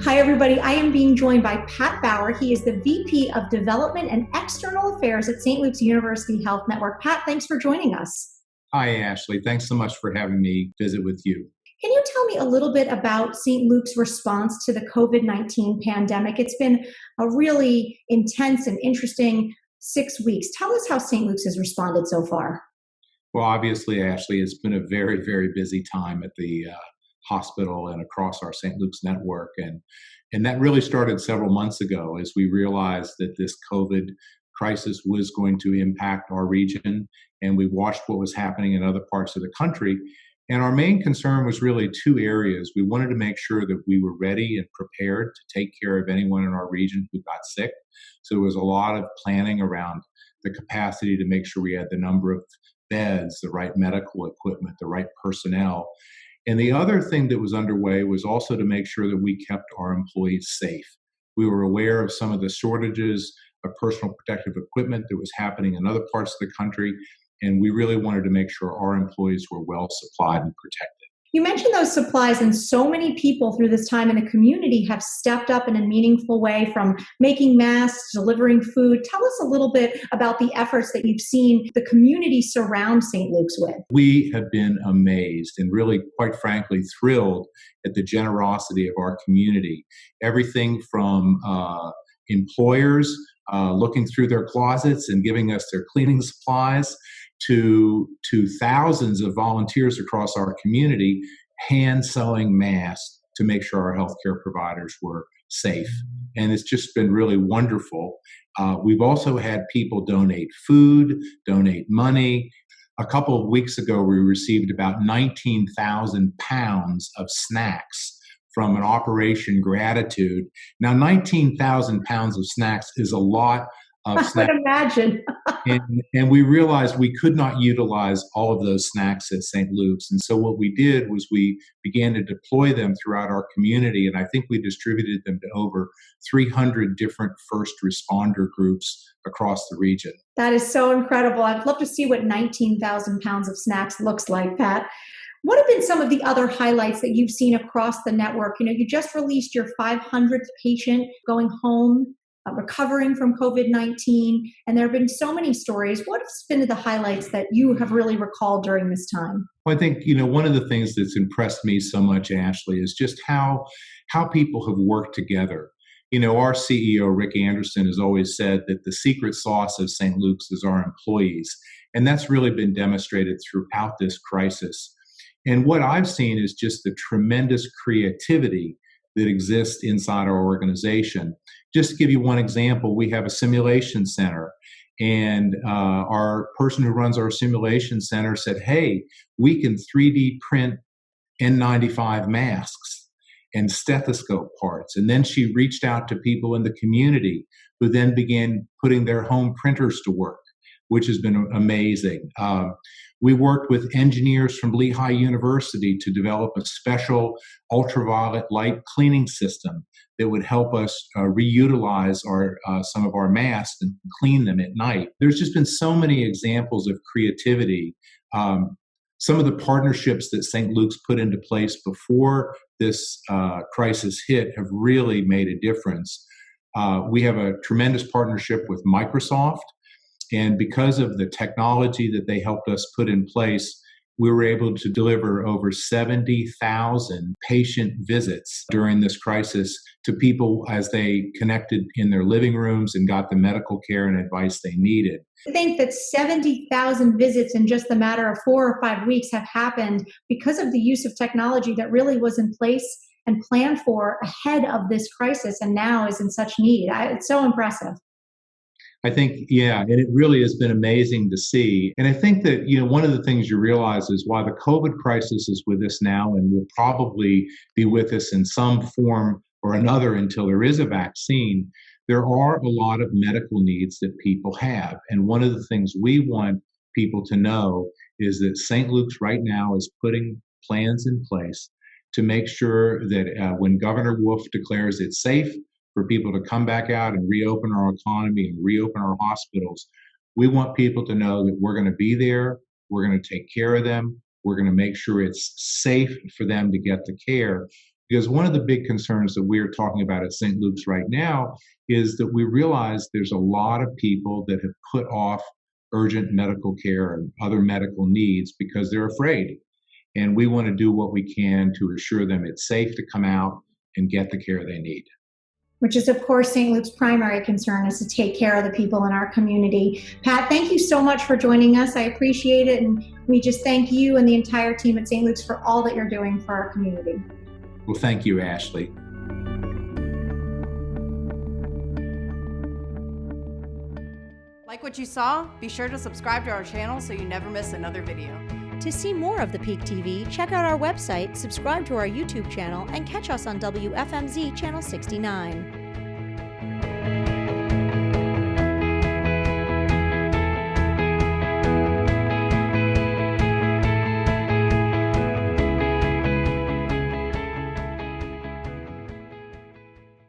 Hi, everybody. I am being joined by Pat Bauer. He is the VP of Development and External Affairs at St. Luke's University Health Network. Pat, thanks for joining us. Hi, Ashley. Thanks so much for having me visit with you. Can you tell me a little bit about St. Luke's response to the COVID-19 pandemic? It's been a really intense and interesting 6 weeks. Tell us how St. Luke's has responded so far. Well, obviously, Ashley, it's been a very, very busy time at the hospital and across our St. Luke's network. And that really started several months ago as we realized that this COVID crisis was going to impact our region. And we watched what was happening in other parts of the country. And our main concern was really two areas. We wanted to make sure that we were ready and prepared to take care of anyone in our region who got sick. So there was a lot of planning around the capacity to make sure we had the number of beds, the right medical equipment, the right personnel. And the other thing that was underway was also to make sure that we kept our employees safe. We were aware of some of the shortages of personal protective equipment that was happening in other parts of the country, and we really wanted to make sure our employees were well supplied and protected. You mentioned those supplies, and so many people through this time in the community have stepped up in a meaningful way, from making masks, delivering food. Tell us a little bit about the efforts that you've seen the community surround St. Luke's with. We have been amazed and really, quite frankly, thrilled at the generosity of our community. Everything from employers looking through their closets and giving us their cleaning supplies to thousands of volunteers across our community hand sewing masks to make sure our healthcare providers were safe. And it's just been really wonderful. We've also had people donate food, donate money. A couple of weeks ago, we received about 19,000 pounds of snacks from an Operation Gratitude. Now, 19,000 pounds of snacks is a lot of snacks. I would imagine. and we realized we could not utilize all of those snacks at St. Luke's. And so what we did was we began to deploy them throughout our community. And I think we distributed them to over 300 different first responder groups across the region. That is so incredible. I'd love to see what 19,000 pounds of snacks looks like, Pat. What have been some of the other highlights that you've seen across the network? You just released your 500th patient going home, recovering from COVID-19, and there have been so many stories. What have been the highlights that you have really recalled during this time? Well, I think, one of the things that's impressed me so much, Ashley, is just how people have worked together. Our CEO, Rick Anderson, has always said that the secret sauce of St. Luke's is our employees, and that's really been demonstrated throughout this crisis. And what I've seen is just the tremendous creativity that exists inside our organization. Just to give you one example, we have a simulation center, and our person who runs our simulation center said, hey, we can 3D print N95 masks and stethoscope parts. And then she reached out to people in the community who then began putting their home printers to work, which has been amazing. We worked with engineers from Lehigh University to develop a special ultraviolet light cleaning system that would help us reutilize some of our masks and clean them at night. There's just been so many examples of creativity. Some of the partnerships that St. Luke's put into place before this crisis hit have really made a difference. We have a tremendous partnership with Microsoft. And because of the technology that they helped us put in place, we were able to deliver over 70,000 patient visits during this crisis to people as they connected in their living rooms and got the medical care and advice they needed. I think that 70,000 visits in just the matter of 4 or 5 weeks have happened because of the use of technology that really was in place and planned for ahead of this crisis and now is in such need. It's so impressive. I think, yeah, and it really has been amazing to see. And I think that, one of the things you realize is while the COVID crisis is with us now and will probably be with us in some form or another until there is a vaccine, there are a lot of medical needs that people have. And one of the things we want people to know is that St. Luke's right now is putting plans in place to make sure that when Governor Wolf declares it safe for people to come back out and reopen our economy and reopen our hospitals, we want people to know that we're going to be there, we're going to take care of them, we're going to make sure it's safe for them to get the care. Because one of the big concerns that we're talking about at St. Luke's right now is that we realize there's a lot of people that have put off urgent medical care and other medical needs because they're afraid. And we want to do what we can to assure them it's safe to come out and get the care they need. Which is, of course, St. Luke's primary concern is to take care of the people in our community. Pat, thank you so much for joining us. I appreciate it. And we just thank you and the entire team at St. Luke's for all that you're doing for our community. Well, thank you, Ashley. Like what you saw? Be sure to subscribe to our channel so you never miss another video. To see more of The Peak TV, check out our website, subscribe to our YouTube channel, and catch us on WFMZ Channel 69.